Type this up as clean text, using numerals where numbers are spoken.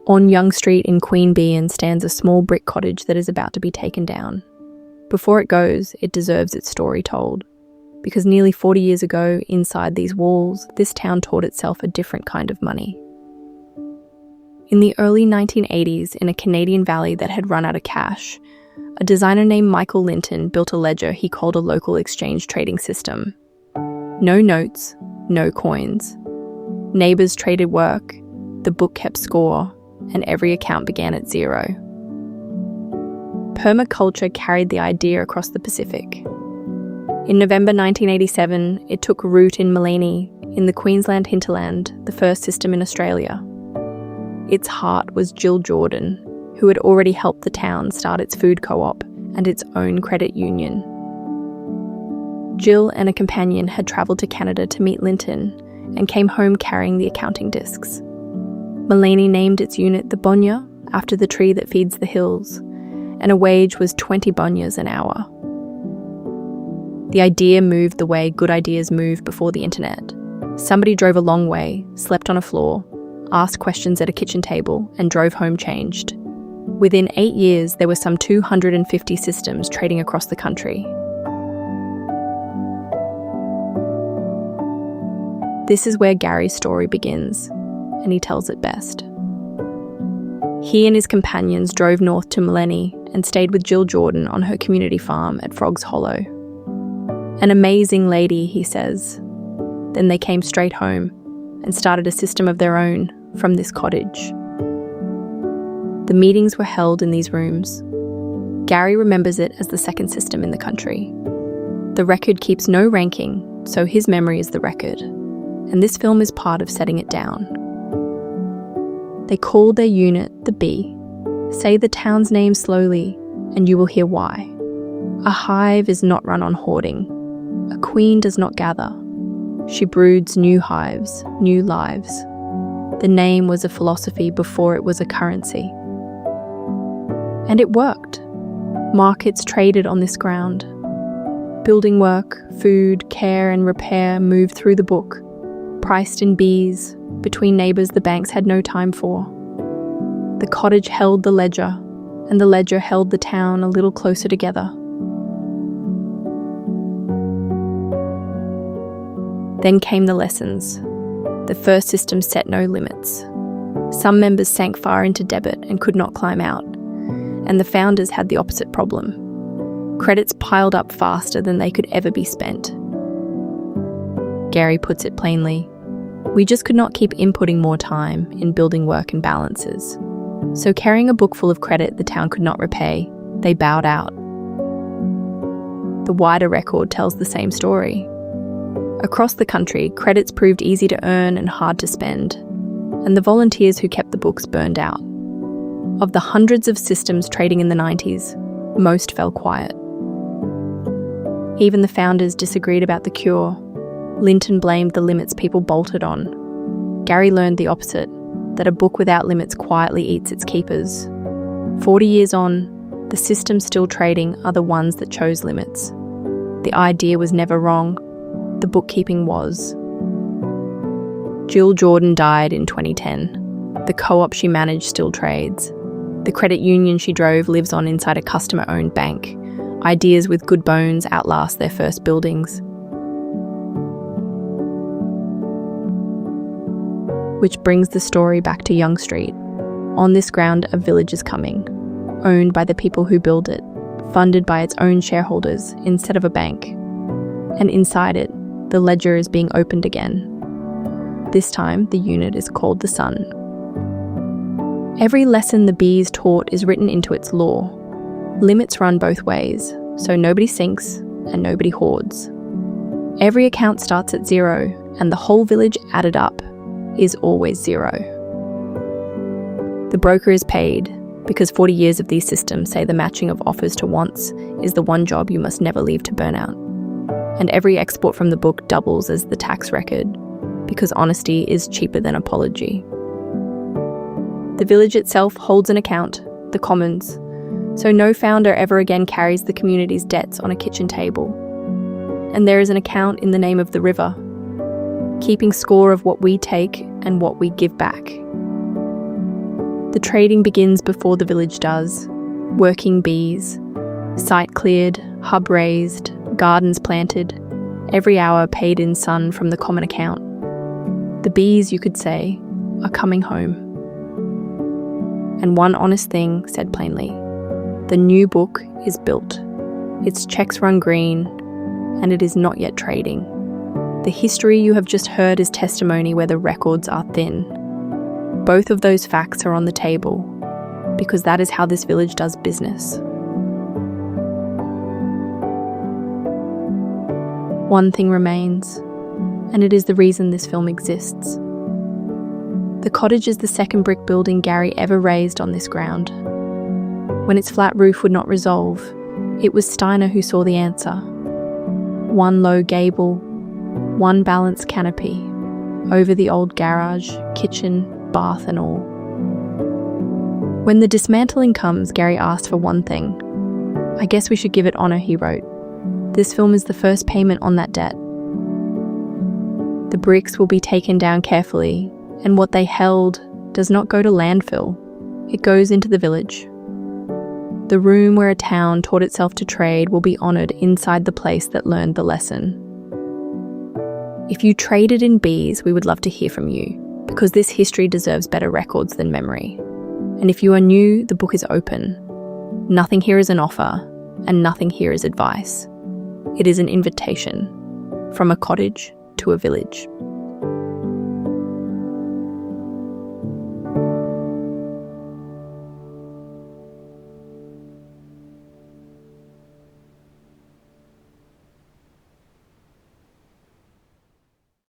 On Young Street in Queanbeyan stands a small brick cottage that is about to be taken down. Before it goes, it deserves its story told. Because nearly 40 years ago, inside these walls, this town taught itself a different kind of money. In the early 1980s, in a Canadian valley that had run out of cash, a designer named Michael Linton built a ledger he called a local exchange trading system. No notes, no coins. Neighbours traded work, the book kept score, and every account began at zero. Permaculture carried the idea across the Pacific. In November 1987, it took root in Maleny, in the Queensland hinterland, the first system in Australia. Its heart was Jill Jordan, who had already helped the town start its food co-op and its own credit union. Jill and a companion had travelled to Canada to meet Linton and came home carrying the accounting discs. Maleny named its unit the Bonya, after the tree that feeds the hills, and a wage was 20 bonyas an hour. The idea moved the way good ideas moved before the internet. Somebody drove a long way, slept on a floor, asked questions at a kitchen table, and drove home changed. Within 8 years, there were some 250 systems trading across the country. This is where Garry's story begins, and he tells it best. He and his companions drove north to Maleny and stayed with Jill Jordan on her community farm at Frogs Hollow. An amazing lady, he says. Then they came straight home and started a system of their own from this cottage. The meetings were held in these rooms. Garry remembers it as the second system in the country. The record keeps no ranking, so his memory is the record, and this film is part of setting it down. They called their unit the Bee. Say the town's name slowly, and you will hear why. A hive is not run on hoarding. A queen does not gather. She broods new hives, new lives. The name was a philosophy before it was a currency. And it worked. Markets traded on this ground. Building work, food, care, and repair moved through the book, priced in bees, between neighbours the banks had no time for. The cottage held the ledger, and the ledger held the town a little closer together. Then came the lessons. The first system set no limits. Some members sank far into debit and could not climb out, and the founders had the opposite problem. Credits piled up faster than they could ever be spent. Garry puts it plainly. We just could not keep inputting more time in building work and balances. So carrying a book full of credit the town could not repay, they bowed out. The wider record tells the same story. Across the country, credits proved easy to earn and hard to spend, and the volunteers who kept the books burned out. Of the hundreds of systems trading in the 90s, most fell quiet. Even the founders disagreed about the cure. Linton blamed the limits people bolted on. Garry learned the opposite, that a book without limits quietly eats its keepers. 40 years on, the systems still trading are the ones that chose limits. The idea was never wrong. The bookkeeping was. Jill Jordan died in 2010. The co-op she managed still trades. The credit union she drove lives on inside a customer-owned bank. Ideas with good bones outlast their first buildings. Which brings the story back to Young Street. On this ground, a village is coming, owned by the people who build it, funded by its own shareholders instead of a bank. And inside it, the ledger is being opened again. This time, the unit is called the Sun. Every lesson the bees taught is written into its law. Limits run both ways, so nobody sinks and nobody hoards. Every account starts at zero, and the whole village added up is always zero. The broker is paid because 40 years of these systems say the matching of offers to wants is the one job you must never leave to burn out. And every export from the book doubles as the tax record because honesty is cheaper than apology. The village itself holds an account, the Commons, so no founder ever again carries the community's debts on a kitchen table. And there is an account in the name of the river, keeping score of what we take and what we give back. The The trading begins before the village does. Working bees, site cleared, hub raised, gardens planted, every hour paid in sun from the common account. The bees, you could say, are coming home. And one honest thing said plainly, the new book is built. Its checks run green, and it is not yet trading. The history you have just heard is testimony where the records are thin. Both of those facts are on the table, because that is how this village does business. One thing remains, and it is the reason this film exists. The cottage is the second brick building Garry ever raised on this ground. When its flat roof would not resolve, it was Steiner who saw the answer. One low gable, one balanced canopy, over the old garage, kitchen, bath and all. When the dismantling comes, Garry asked for one thing. I guess we should give it honour, he wrote. This film is the first payment on that debt. The bricks will be taken down carefully, and what they held does not go to landfill. It goes into the village. The room where a town taught itself to trade will be honoured inside the place that learned the lesson. If you traded in bees, we would love to hear from you, because this history deserves better records than memory. And if you are new, the book is open. Nothing here is an offer, and nothing here is advice. It is an invitation, from a cottage to a village.